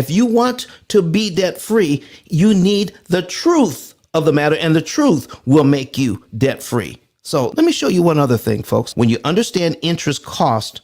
If you want to be debt free, you need the truth of the matter, and the truth will make you debt free. So let me show you one other thing, folks. When you understand interest cost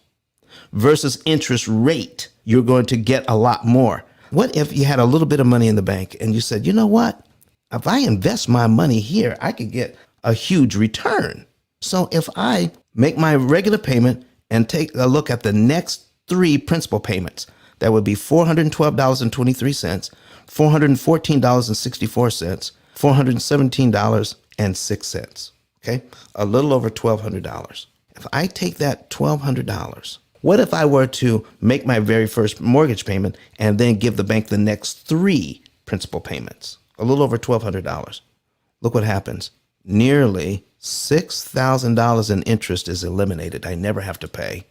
versus interest rate, you're going to get a lot more. What if you had a little bit of money in the bank and you said, you know what? If I invest my money here, I could get a huge return. So if I make my regular payment and take a look at the next 3 principal payments, that would be $412.23, $414.64, $417.06. Okay, a little over $1,200. If I take that $1,200, what if I were to make my very first mortgage payment and then give the bank the next 3 principal payments? A little over $1,200. Look what happens. Nearly $6,000 in interest is eliminated. I never have to pay.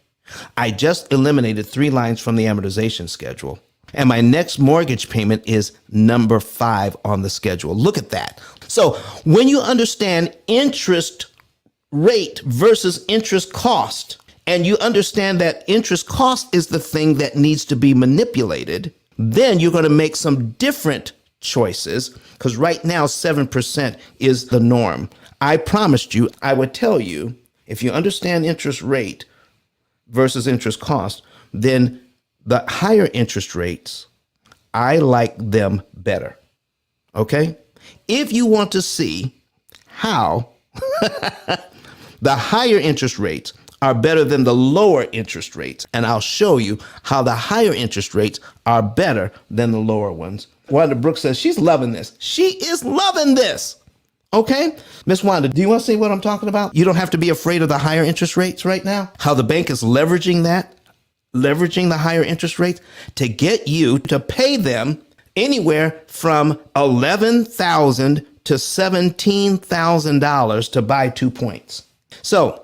I just eliminated 3 lines from the amortization schedule. And my next mortgage payment is number 5 on the schedule. Look at that. So when you understand interest rate versus interest cost, and you understand that interest cost is the thing that needs to be manipulated, then you're going to make some different choices, because right now 7% is the norm. I promised you, I would tell you, if you understand interest rate versus interest cost, then the higher interest rates, I like them better. Okay? If you want to see how the higher interest rates are better than the lower interest rates, and I'll show you how the higher interest rates are better than the lower ones. Wanda Brooks says she's loving this. She is loving this. Okay? Miss Wanda, do you want to see what I'm talking about? You don't have to be afraid of the higher interest rates right now. How the bank is leveraging the higher interest rates to get you to pay them anywhere from $11,000 to $17,000 to buy 2 points. So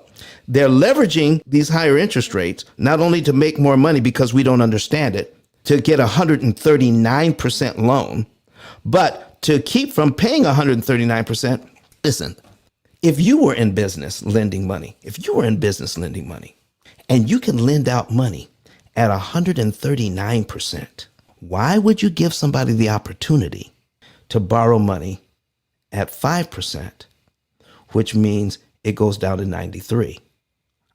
they're leveraging these higher interest rates, not only to make more money because we don't understand it, to get a 139% loan, but to keep from paying 139%. Listen, if you were in business lending money, and you can lend out money at 139%, why would you give somebody the opportunity to borrow money at 5%, which means it goes down to 93?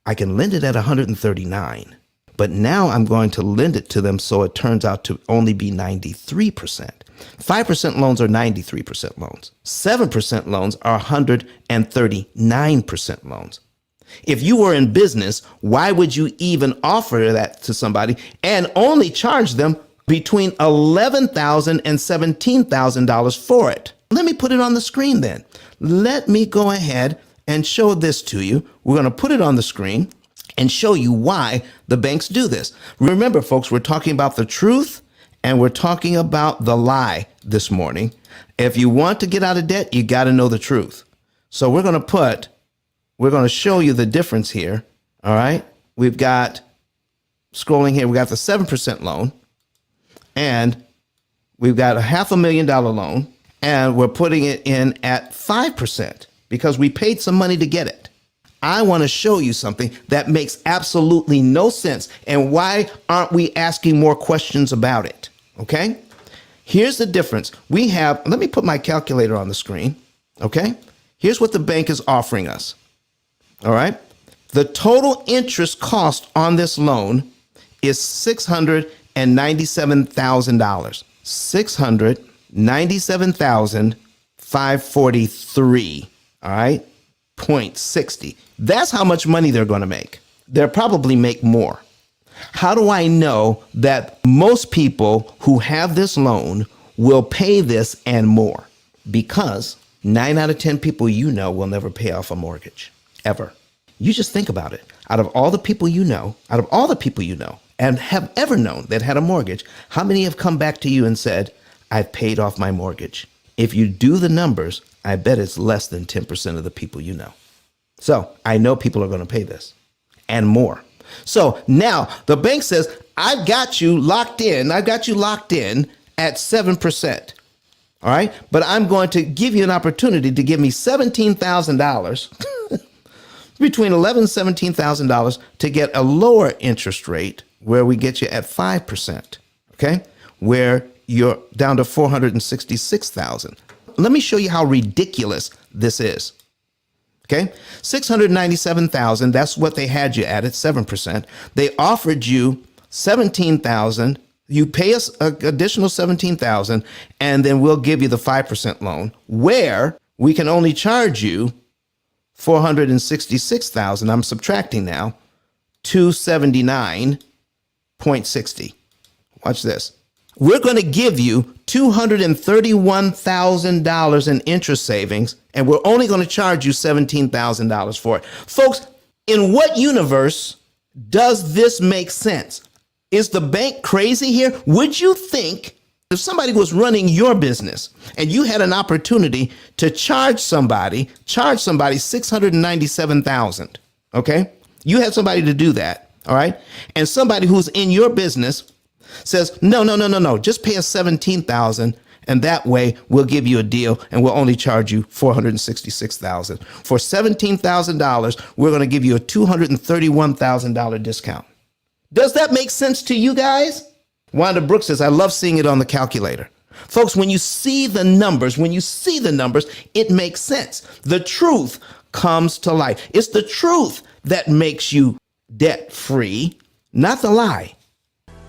I can lend it at 139, but now I'm going to lend it to them so it turns out to only be 93%. 5% loans are 93% loans. 7% loans are 139% loans. If you were in business, why would you even offer that to somebody and only charge them between $11,000 and $17,000 for it? Let me put it on the screen then. Let me go ahead and show this to you. We're going to put it on the screen and show you why the banks do this. Remember, folks, we're talking about the truth and we're talking about the lie this morning. If you want to get out of debt, you got to know the truth. So we're going to show you the difference here. All right. We've got, scrolling here, we got the 7% loan, and we've got a $500,000 loan, and we're putting it in at 5% because we paid some money to get it. I want to show you something that makes absolutely no sense. And why aren't we asking more questions about it? Okay. Here's the difference. Let me put my calculator on the screen. Okay. Here's what the bank is offering us. All right. The total interest cost on this loan is $697,000. $697,543. All right. 0.60. That's how much money they're going to make. They'll probably make more. How do I know that most people who have this loan will pay this and more? Because 9 out of 10 people you know will never pay off a mortgage, ever. You just think about it. Out of all the people you know, and have ever known that had a mortgage, how many have come back to you and said, I've paid off my mortgage? If you do the numbers, I bet it's less than 10% of the people you know. So I know people are going to pay this and more. So now the bank says, I've got you locked in at 7%. All right. But I'm going to give you an opportunity to give me $17,000 between $11,000 and $17,000 to get a lower interest rate where we get you at 5%. Okay. where you're down to 466,000. Let me show you how ridiculous this is. Okay, 697,000. That's what they had you at 7%. They offered you 17,000. You pay us an additional 17,000, and then we'll give you the 5% loan, where we can only charge you 466,000. I'm subtracting now, 279.60. Watch this. We're going to give you $231,000 in interest savings, and we're only going to charge you $17,000 for it. Folks, in what universe does this make sense? Is the bank crazy here? Would you think if somebody was running your business and you had an opportunity to charge somebody $697,000, okay? You had somebody to do that, all right? And somebody who's in your business says, no, just pay us $17,000, and that way we'll give you a deal and we'll only charge you $466,000. For $17,000, we're going to give you a $231,000 discount. Does that make sense to you guys? Wanda Brooks says, I love seeing it on the calculator. Folks, when you see the numbers, it makes sense. The truth comes to light. It's the truth that makes you debt free, not the lie.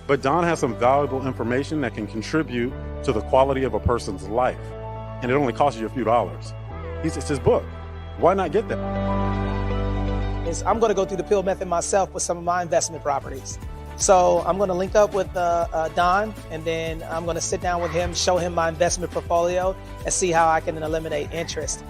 But Don has some valuable information that can contribute to the quality of a person's life. And it only costs you a few dollars. It's his book. Why not get that? I'm going to go through the P.I.L.L method myself with some of my investment properties. So I'm going to link up with Don, and then I'm going to sit down with him, show him my investment portfolio, and see how I can eliminate interest.